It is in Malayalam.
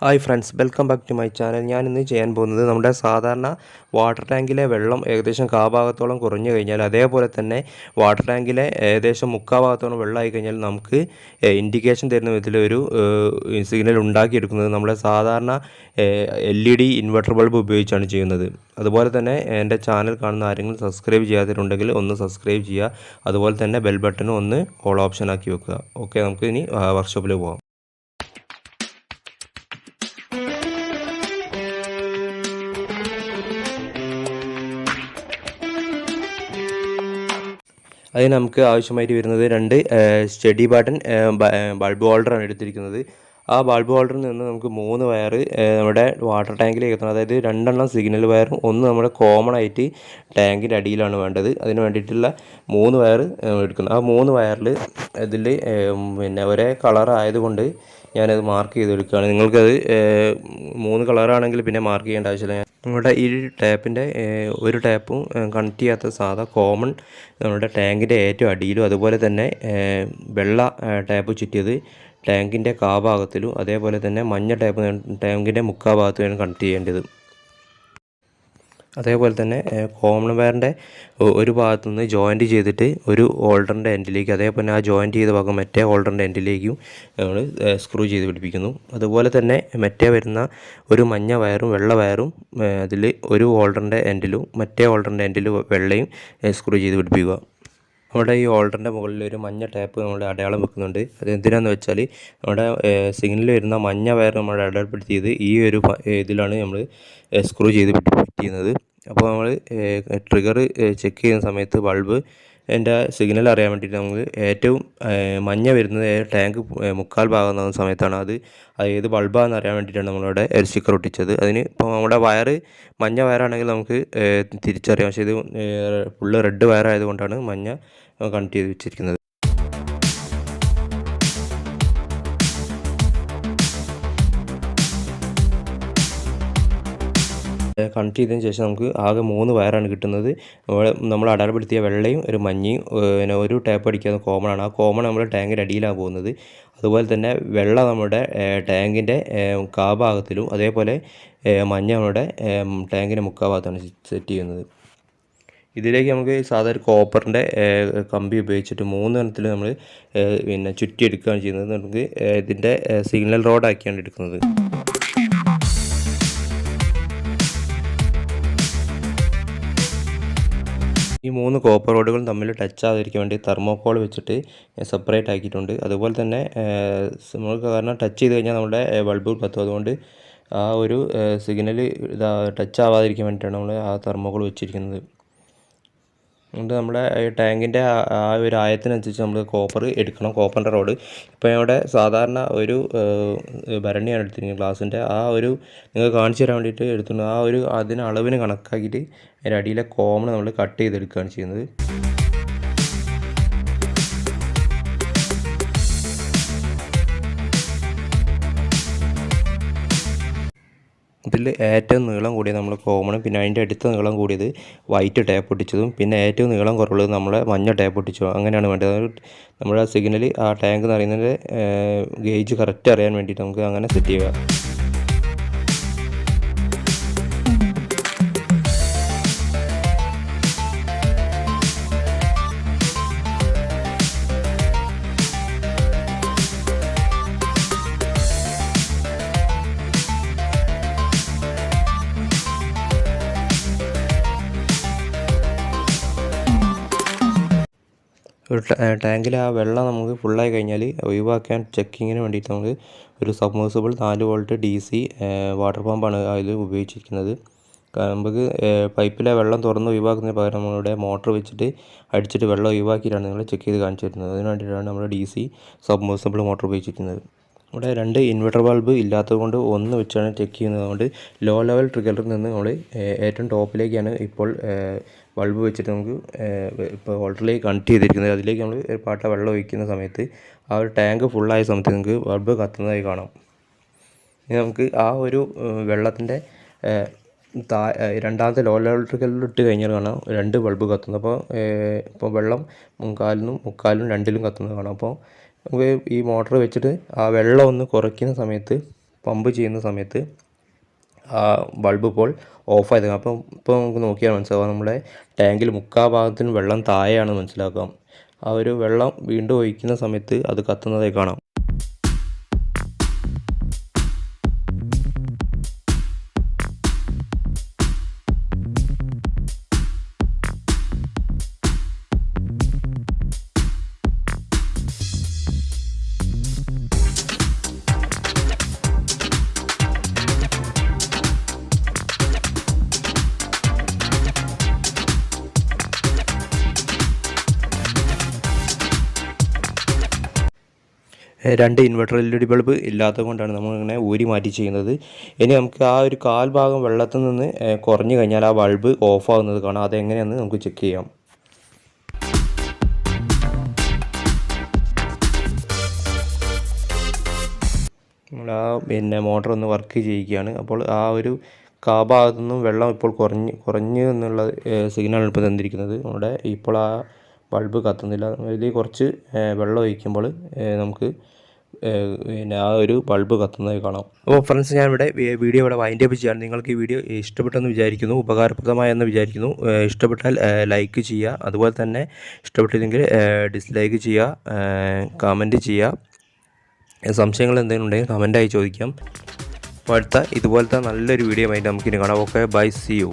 Hi friends, welcome back to my channel. ഞാൻ ഇന്ന് ചെയ്യാൻ പോകുന്നത് നമ്മുടെ സാധാരണ വാട്ടർ ടാങ്കിലെ വെള്ളം ഏകദേശം കാഭാഗത്തോളം കുറഞ്ഞു കഴിഞ്ഞാൽ, അതേപോലെ തന്നെ വാട്ടർ ടാങ്കിലെ ഏകദേശം മുക്കാൽ ഭാഗത്തോളം വെള്ളമായി കഴിഞ്ഞാൽ നമുക്ക് ഇൻഡിക്കേഷൻ തരുന്ന വിധത്തിലൊരു സിഗ്നൽ ഉണ്ടാക്കിയെടുക്കുന്നത് നമ്മുടെ സാധാരണ LED ഇൻവെർട്ടർ ബൾബ് ഉപയോഗിച്ചാണ് ചെയ്യുന്നത്. അതുപോലെ തന്നെ എൻ്റെ ചാനൽ കാണുന്ന ആരെങ്കിലും സബ്സ്ക്രൈബ് ചെയ്യാതിട്ടുണ്ടെങ്കിൽ ഒന്ന് സബ്സ്ക്രൈബ് ചെയ്യുക. അതുപോലെ തന്നെ ബെൽ ബട്ടനും ഒന്ന് ഓൾ ഓപ്ഷൻ ആക്കി വെക്കുക. ഓക്കെ, നമുക്ക് ഇനി വർക്ക്ഷോപ്പിൽ പോകാം. അതിന് നമുക്ക് ആവശ്യമായിട്ട് വരുന്നത് രണ്ട് സ്റ്റഡി ബട്ടൺ ബൾബ് ഹോൾഡറാണ് എടുത്തിരിക്കുന്നത്. ആ ബൾബ് ഹോൾഡറിൽ നിന്ന് നമുക്ക് 3 വയർ നമ്മുടെ വാട്ടർ ടാങ്കിലേക്ക് എത്തണം. അതായത് 2 സിഗ്നൽ വയറും ഒന്ന് നമ്മുടെ കോമൺ ആയിട്ട് ടാങ്കിൻ്റെ അടിയിലാണ് വേണ്ടത്. അതിന് വേണ്ടിയിട്ടുള്ള 3 വയർ എടുക്കുന്നത്. ആ 3 വയറിൽ ഇതിൽ പിന്നെ ഒരേ കളർ ആയതുകൊണ്ട് ഞാനത് മാർക്ക് ചെയ്തെടുക്കുകയാണ്. നിങ്ങൾക്കത് 3 കളറാണെങ്കിൽ പിന്നെ മാർക്ക് ചെയ്യേണ്ട ആവശ്യമില്ല. നമ്മുടെ ഈ ടാപ്പിൻ്റെ ഒരു ടാപ്പും കണക്ട് ചെയ്യാത്ത സാധാ കോമൺ നമ്മുടെ ടാങ്കിൻ്റെ ഏറ്റവും അടിയിലും, അതുപോലെ തന്നെ വെള്ള ടാപ്പ് ചുറ്റിയത് ടാങ്കിൻ്റെ കാഭാഗത്തിലും, അതേപോലെ തന്നെ മഞ്ഞ ടാപ്പ് ടാങ്കിൻ്റെ മുക്കാൽ ഭാഗത്തുമാണ് കണക്ട് ചെയ്യേണ്ടത്. അതേപോലെ തന്നെ കോമൺ വയറിൻ്റെ ഒരു ഭാഗത്തു നിന്ന് ജോയിൻറ്റ് ചെയ്തിട്ട് ഒരു ഹോൾഡറിൻ്റെ എൻഡിലേക്ക്, അതേപോലെ ആ ജോയിൻറ്റ് ചെയ്ത ഭാഗം മറ്റേ ഹോൾഡറിൻ്റെ എൻഡിലേക്കും നമ്മൾ സ്ക്രൂ ചെയ്ത് പിടിപ്പിക്കുന്നു. അതുപോലെ തന്നെ മറ്റേ വരുന്ന ഒരു മഞ്ഞ വയറും വെള്ള വയറും അതിൽ ഒരു ഹോൾഡറിൻ്റെ എൻഡിലും മറ്റേ ഹോൾഡറിൻ്റെ എൻഡിലും വെള്ളയും സ്ക്രൂ ചെയ്ത് പിടിപ്പിക്കുക. നമ്മുടെ ഈ ഹോൾഡറിൻ്റെ മുകളിൽ ഒരു മഞ്ഞ ടാപ്പ് നമ്മൾ അടയാളം വെക്കുന്നുണ്ട്. അത് എന്തിനാണെന്ന് വെച്ചാൽ നമ്മുടെ സിഗ്നലിൽ വരുന്ന മഞ്ഞ വയർ നമ്മൾ അടയാളപ്പെടുത്തിയത് ഈ ഒരു ഇതിലാണ് നമ്മൾ സ്ക്രൂ ചെയ്ത് ഫിറ്റ് ചെയ്യുന്നത്. അപ്പോൾ നമ്മൾ ട്രിഗർ ചെക്ക് ചെയ്യുന്ന സമയത്ത് ബൾബ് എൻ്റെ സിഗ്നൽ അറിയാൻ വേണ്ടിയിട്ട് നമുക്ക് ഏറ്റവും മഞ്ഞ വരുന്നത് ടാങ്ക് മുക്കാൽ ഭാഗമാകുന്ന സമയത്താണ്. അത് ഏത് ബൾബാണെന്ന് അറിയാൻ വേണ്ടിയിട്ടാണ് നമ്മളിവിടെ സ്റ്റിക്കർ ഒട്ടിച്ചത്. അതിന് ഇപ്പോൾ നമ്മുടെ വയർ മഞ്ഞ വയറാണെങ്കിൽ നമുക്ക് തിരിച്ചറിയാം. പക്ഷേ ഇത് ഫുള്ള് റെഡ് വയർ ആയതുകൊണ്ടാണ് മഞ്ഞ കണക്ട് ചെയ്ത് വെച്ചിരിക്കുന്നത്. കണക്ട് ചെയ്തതിന് ശേഷം നമുക്ക് ആകെ 3 വയറാണ് കിട്ടുന്നത്. നമ്മൾ അടയാളപ്പെടുത്തിയ വെള്ളയും ഒരു മഞ്ഞയും പിന്നെ ഒരു ടാപ്പ് അടിക്കാതെ കോമൺ ആണ്. ആ കോമൺ നമ്മുടെ ടാങ്കിൻ്റെ അടിയിലാണ് പോകുന്നത്. അതുപോലെ തന്നെ വെള്ള നമ്മുടെ ടാങ്കിൻ്റെ കാഭാഗത്തിലും, അതേപോലെ മഞ്ഞ നമ്മുടെ ടാങ്കിൻ്റെ മുക്കാൽ ഭാഗത്താണ് സെറ്റ് ചെയ്യുന്നത്. ഇതിലേക്ക് നമുക്ക് സാധാരണ കോപ്പറിൻ്റെ കമ്പി ഉപയോഗിച്ചിട്ട് 3 എണ്ണത്തിൽ നമ്മൾ പിന്നെ ചുറ്റിയെടുക്കുകയാണ് ചെയ്യുന്നത്. നമുക്ക് ഇതിൻ്റെ സിഗ്നൽ റോഡാക്കിയാണ് എടുക്കുന്നത്. ഈ 3 കോപ്പർ റോഡുകളും തമ്മിൽ ടച്ച് ആകാതിരിക്കാൻ വേണ്ടി തെർമോക്കോൾ വെച്ചിട്ട് സെപ്പറേറ്റ് ആക്കിയിട്ടുണ്ട്. അതുപോലെ തന്നെ നമുക്ക് കാരണം ടച്ച് ചെയ്ത് കഴിഞ്ഞാൽ നമ്മുടെ ബൾബ് കത്തും. അതുകൊണ്ട് ആ ഒരു സിഗ്നൽ ടച്ച് ആവാതിരിക്കാൻ വേണ്ടിയിട്ടാണ് നമ്മൾ ആ തെർമോക്കോൾ വെച്ചിരിക്കുന്നത്. അതുകൊണ്ട് നമ്മുടെ ടാങ്കിൻ്റെ ആ ഒരു ആയത്തിനനുസരിച്ച് നമ്മൾ കോപ്പർ എടുക്കണം, കോപ്പറിൻ്റെ റോഡ്. ഇപ്പോൾ ഇവിടെ സാധാരണ ഒരു ഭരണിയാണ് എടുത്തിരിക്കുന്നത് ഗ്ലാസിൻ്റെ. ആ ഒരു നിങ്ങൾക്ക് കാണിച്ചു തരാൻ വേണ്ടിയിട്ട് എടുത്തിട്ടുണ്ട്. ആ ഒരു അതിന് അളവിന് കണക്കാക്കിയിട്ട് അതിൻ്റെ അടിയിലെ കോമൺ നമ്മൾ കട്ട് ചെയ്തെടുക്കുകയാണ് ചെയ്യുന്നത്. ഇതിൽ ഏറ്റവും നീളം കൂടിയത് നമ്മൾ കോമണും, പിന്നെ അതിൻ്റെ അടുത്ത നീളം കൂടിയത് വൈറ്റ് ടാപ്പ് ഒട്ടിച്ചതും, പിന്നെ ഏറ്റവും നീളം കുറവുള്ളത് നമ്മളെ മഞ്ഞ ടാപ്പ് ഒട്ടിച്ചതും, അങ്ങനെയാണ് വേണ്ടത്. നമ്മുടെ സിഗ്നൽ ആ ടാങ്ക് നിറയുന്നതിൻ്റെ ഗേജ് കറക്റ്റ് അറിയാൻ വേണ്ടിയിട്ട് നമുക്ക് അങ്ങനെ സെറ്റ് ചെയ്യുക. ഒരു ടാങ്കിൽ ആ വെള്ളം നമുക്ക് ഫുള്ളായി കഴിഞ്ഞാൽ ഒഴിവാക്കാൻ ചെക്കിങ്ങിന് വേണ്ടിയിട്ട് നമുക്ക് ഒരു സബ്മേഴ്സിബിൾ 4 വോൾട്ട് DC വാട്ടർ പമ്പാണ് അതിൽ ഉപയോഗിച്ചിരിക്കുന്നത്. നമുക്ക് പൈപ്പിലെ വെള്ളം തുറന്ന് ഒഴിവാക്കുന്നതിന് പകരം നമ്മളിവിടെ മോട്ടർ വെച്ചിട്ട് അടിച്ചിട്ട് വെള്ളം ഒഴിവാക്കിയിട്ടാണ് നിങ്ങൾ ചെക്ക് ചെയ്ത് കാണിച്ചു തരുന്നത്. അതിന് വേണ്ടിയിട്ടാണ് നമ്മൾ DC സബ്മേഴ്സിബിൾ മോട്ടർ ഉപയോഗിച്ചിരിക്കുന്നത്. ഇവിടെ 2 ഇൻവെർട്ടർ ബൾബ് ഇല്ലാത്തത് കൊണ്ട് ഒന്ന് വെച്ചാണ് ചെക്ക് ചെയ്യുന്നത്. അതുകൊണ്ട് ലോ ലെവൽ ട്രിഗറിൽ നിന്ന് നമ്മൾ ഏറ്റവും ടോപ്പിലേക്കാണ് ഇപ്പോൾ ബൾബ് വെച്ചിട്ട് നമുക്ക് ഇപ്പോൾ ഹോൾഡറിലേക്ക് കണക്ട് ചെയ്തിരിക്കുന്നത്. അതിലേക്ക് നമ്മൾ ഒരു പാട്ട വെള്ളം ഒഴിക്കുന്ന സമയത്ത് ആ ഒരു ടാങ്ക് ഫുള്ളായ സമയത്ത് നിങ്ങൾക്ക് ബൾബ് കത്തുന്നതായി കാണാം. ഇനി നമുക്ക് ആ ഒരു വെള്ളത്തിൻ്റെ രണ്ടാമത്തെ ലോ ലെവൽ ട്രിഗറിൽ ഇട്ട് കഴിഞ്ഞാൽ കാണാം 2 ബൾബ് കത്തുന്നത്. ഇപ്പോൾ വെള്ളം മുക്കാലും 2ലും കത്തുന്നത് കാണാം. അപ്പോൾ നമുക്ക് ഈ മോട്ടർ വെച്ചിട്ട് ആ വെള്ളം ഒന്ന് കുറയ്ക്കുന്ന സമയത്ത് പമ്പ് ചെയ്യുന്ന സമയത്ത് ആ ബൾബ് ഇപ്പോൾ ഓഫായത്. അപ്പോൾ ഇപ്പോൾ നമുക്ക് നോക്കിയാൽ മനസ്സിലാവും നമ്മുടെ ടാങ്കിൽ മുക്കാൽ ഭാഗത്തിന് വെള്ളം താഴെയാണ് മനസ്സിലാക്കാം. ആ ഒരു വെള്ളം വീണ്ടും ഒഴിക്കുന്ന സമയത്ത് അത് കത്തുന്നതായി കാണാം. രണ്ട് ഇൻവെർട്ടർ LED ബൾബ് ഇല്ലാത്തത് കൊണ്ടാണ് നമ്മളിങ്ങനെ ഊരി മാറ്റി ചെയ്യുന്നത്. ഇനി നമുക്ക് ആ ഒരു കാൽ ഭാഗം വെള്ളത്തിൽ നിന്ന് കുറഞ്ഞു കഴിഞ്ഞാൽ ആ ബൾബ് ഓഫാകുന്നത് കാണാം. അതെങ്ങനെയാണെന്ന് നമുക്ക് ചെക്ക് ചെയ്യാം. നമ്മൾ ആ മോട്ടർ ഒന്ന് വർക്ക് ചെയ്യിക്കുകയാണ്. അപ്പോൾ ആ ഒരു ഭാഗത്തു നിന്നും വെള്ളം ഇപ്പോൾ കുറഞ്ഞു എന്നുള്ള സിഗ്നലാണ് ഇപ്പോൾ തന്നിരിക്കുന്നത്. നമ്മുടെ ഇപ്പോൾ ആ ബൾബ് കത്തുന്നില്ല. ഇതിൽ കുറച്ച് വെള്ളം ഒഴിക്കുമ്പോൾ നമുക്ക് ആ ഒരു ബൾബ് കത്തുന്നതായി കാണാം. അപ്പോൾ ഫ്രണ്ട്സ്, ഞാനിവിടെ വീഡിയോ ഇവിടെ വൈൻഡ് അപ്പ് ചെയ്യുകയാണ്. നിങ്ങൾക്ക് ഈ വീഡിയോ ഇഷ്ടപ്പെട്ടെന്ന് വിചാരിക്കുന്നു, ഉപകാരപ്രദമായെന്ന് വിചാരിക്കുന്നു. ഇഷ്ടപ്പെട്ടാൽ ലൈക്ക് ചെയ്യുക, അതുപോലെ തന്നെ ഇഷ്ടപ്പെട്ടില്ലെങ്കിൽ ഡിസ്ലൈക്ക് ചെയ്യുക, കമൻറ്റ് ചെയ്യുക. സംശയങ്ങൾ എന്തെങ്കിലും ഉണ്ടെങ്കിൽ കമൻറ്റായി ചോദിക്കാം. അപ്പോൾ അടുത്ത ഇതുപോലത്തെ നല്ലൊരു വീഡിയോ ആയിട്ട് നമുക്കിനി കാണാം. Okay, bye, see U.